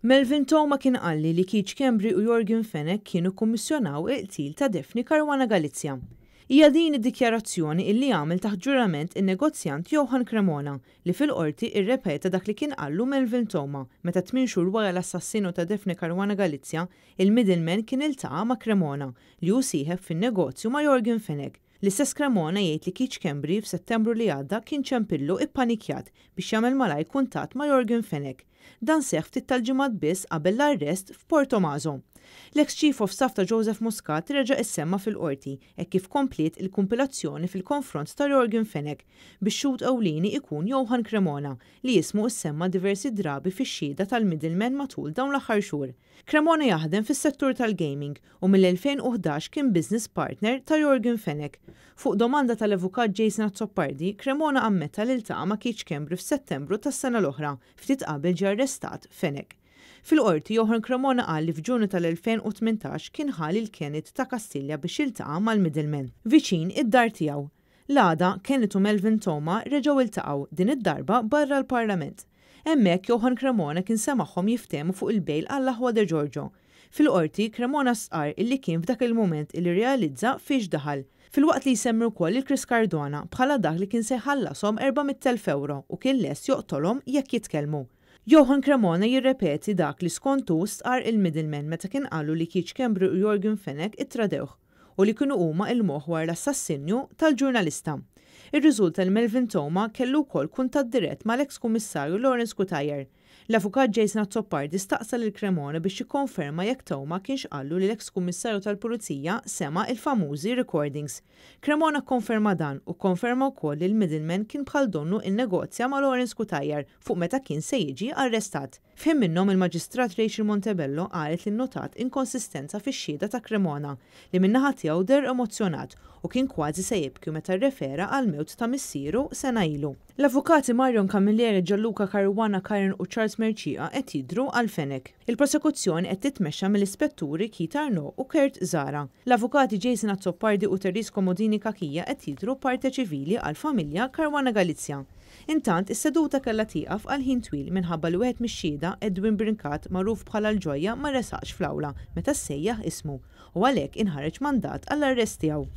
Melvin Toma kien qalli li Keith Schembri u Jorgen Fenech kienu kummissjonaw il-qtil ta' Daphne Caruana Galizia. Hija din id-dikjarazzjoni illi għamel taħt ġurament in-negozjant Johan Cremona li fil-qorti irrepeta dak li kien qallu Melvin Toma meta 8 xhur wara l-assassinu ta' Daphne Caruana Galizia, il-middleman kien iltaqa' ma' Cremona li hu sieħeb fin-negozju ma' Jorgen Fenech. L-istess Cremona jgħid li Keith Schembri f'Settembru li għadda kien ċempillu ippanikjat biex jagħmel malaj kuntatt ma' Jorgen Fenech. Dan seħħ ftit tal-ġimgħat biss qabel l-arrest f'Portomaso. L-ex-Chief of Staff ta' Joseph Muscat reġa' issemma fil-qorti hekk kif kompliet il-kumpilazzjoni fil-konfront ta' Jorgen Fenech biex xut ewlieni ikun Johan Cremona li jismu issemma diversi drabi fix-xhieda tal-middleman matul dawn l-aħħar xhur. Cremona jaħdem fis-settur tal-gaming u mill-2011 kien business partner ta' Jorgen Fenech. Fuq domanda tal-avukat Jason Azzopardi, Cremona ammetta li iltaqa' ma' Keith Schembri f'Settembru tas-sena l-oħra, ftit qabel ġie arrestat Fenech. Fil-qorti Johan Cremona qal li f'Ġunju tal-2018 kien ħali l-Kenneth ta' Kastilja biex jiltaqa' mal-middleman viċin id-dar tiegħu. L-għada Kenneth u Melvin Toma reġgħu iltaqgħu din id-darba barra l-Parlament. Hemmhekk Johan Cremona kien semagħhom jiftehmu fuq il-bejl għall-aħwa de Giorgio. Fil-qorti Cremona sqar illi kien f'dak il-mument illi realizza fiex daħal. Fil-waqt li jsemmi wkoll il-Chris Cardona bħala dak li kien se jħallasom 400,000 euro u kien lest joqtolhom jekk jitkellmu. Johan Cremona jirrepeti dak li skontu sqar il-middleman meta kien qalu li Keith Schembri u Jorgen Fenech ittradewh u li kienu huma il-moħħ wara l-assassinju tal-ġurnalista. Ir-riżulta li Melvin Toma kellu wkoll kuntatt dirett mal-eks-kummissarju Lawrence Cutajer. L-avukat Jason Azzopardi staqsa lil Cremona biex jikkonferma jekk Toma kienx qallu li l-eks-kummissarju tal-Pulizija sema' il-famużi recordings. Cremona konferma dan u konferma wkoll li l-middleman kien bħal donnu in-negozja ma' Lawrence Cutajer fuq meta kien se jiġi arrestat. F'him minnhom il-Maġistrat Rachel Montebello qalet li nnotat inkonsistenza fix-xhieda ta' Cremona li min-naħa tiegħu der emozzjonat u kien kważi se jibki meta rrefera għal mewt ta' missieru sena ilu. L-avukati Marion Camilleri, Gianluca Caruana Karen u Charles Mercia qed jidhru għal Fenech. Il-prosekuzzjoni qed titmexxa mill-ispetturi Keith Arnaud u Kurt Zara. L-avukati Jason Azzopardi u Terris Komodini Kakija qed jidhru parte ċivili għal familja Caruana Galizia. Intant is-seduta kellha tieqaf għal ħin twil minħabba li wieħed mix-xhieda Edwin Brinkat magħruf bħala l-Ġojja ma resaqx fl-awla meta ssejjaħ ismu u għalhekk inħareġ mandat għall-arrest tiegħu.